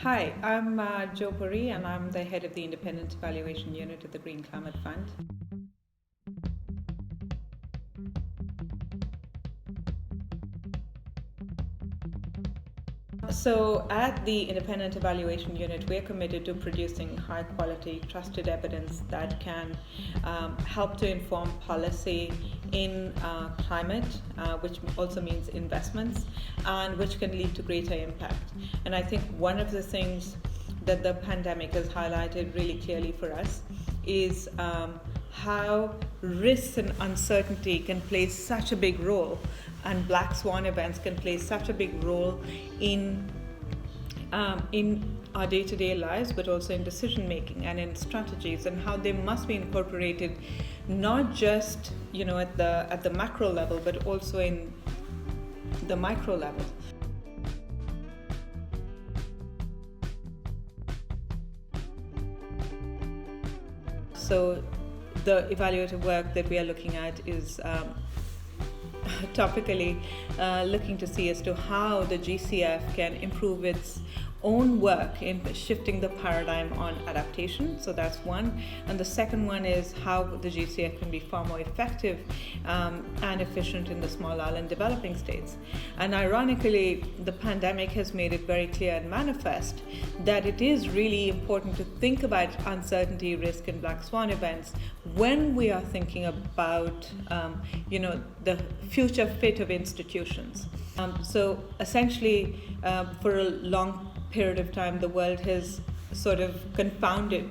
Hi, I'm Jyotsna Puri, and I'm the head of the Independent Evaluation Unit at the Green Climate Fund. So, at the Independent Evaluation Unit, we're committed to producing high quality, trusted evidence that can help to inform policy in climate, which also means investments, and which can lead to greater impact. And I think one of the things that the pandemic has highlighted really clearly for us is how risks and uncertainty can play such a big role, and black swan events can play such a big role in our day-to-day lives, but also in decision making and in strategies, and how they must be incorporated not just at the macro level, but also in the micro level. So the evaluative work that we are looking at is topically looking to see as to how the GCF can improve its own work in shifting the paradigm on adaptation. So that's one. And the second one is how the GCF can be far more effective and efficient in the small island developing states. And ironically, the pandemic has made it very clear and manifest that it is really important to think about uncertainty, risk, and black swan events when we are thinking about the future fit of institutions. So essentially, for a long period of time, the world has sort of confounded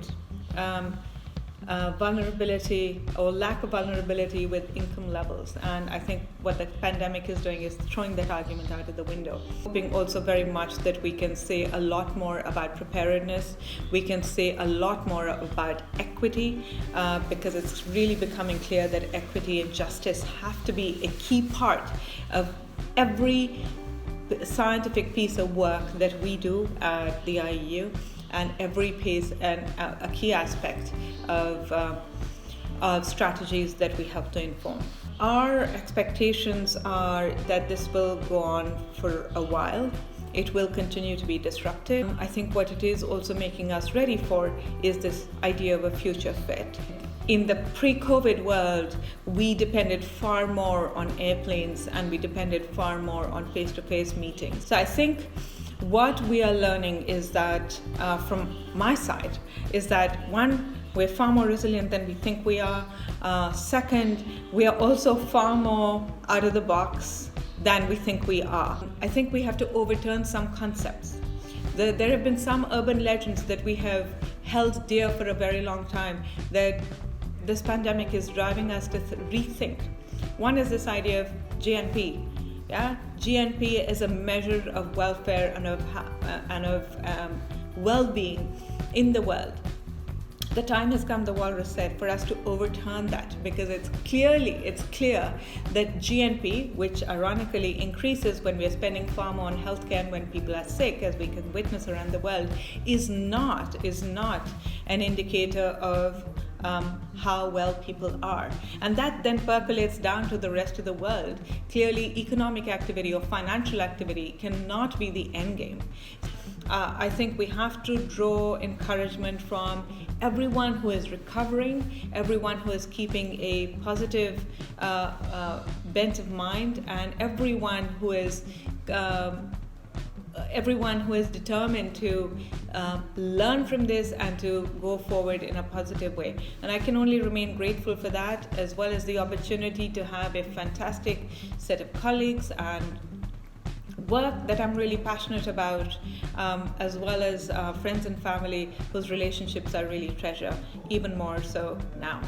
vulnerability or lack of vulnerability with income levels. And I think what the pandemic is doing is throwing that argument out of the window. Hoping also very much that we can say a lot more about preparedness. We can say a lot more about equity, because it's really becoming clear that equity and justice have to be a key part of every scientific piece of work that we do at the IEU, and every piece and a key aspect of strategies that we help to inform. Our expectations are that this will go on for a while. It will continue to be disruptive. I think what it is also making us ready for is this idea of a future fit. In the pre-COVID world, we depended far more on airplanes, and we depended far more on face-to-face meetings. So I think what we are learning is that, from my side, is that one, we're far more resilient than we think we are. Second, we are also far more out of the box than we think we are. I think we have to overturn some concepts. There have been some urban legends that we have held dear for a very long time that this pandemic is driving us to rethink. One is this idea of GNP. GNP is a measure of welfare and of well-being in the world. The time has come, the walrus said, for us to overturn that, because it's clear that GNP, which ironically increases when we are spending far more on healthcare and when people are sick, as we can witness around the world, is not an indicator of how well people are. And that then percolates down to the rest of the world. Clearly, economic activity or financial activity cannot be the end game. I think we have to draw encouragement from everyone who is recovering, everyone who is keeping a positive bent of mind, and everyone who is determined to learn from this and to go forward in a positive way. And I can only remain grateful for that, as well as the opportunity to have a fantastic set of colleagues and work that I'm really passionate about, as well as friends and family whose relationships I really treasure, even more so now.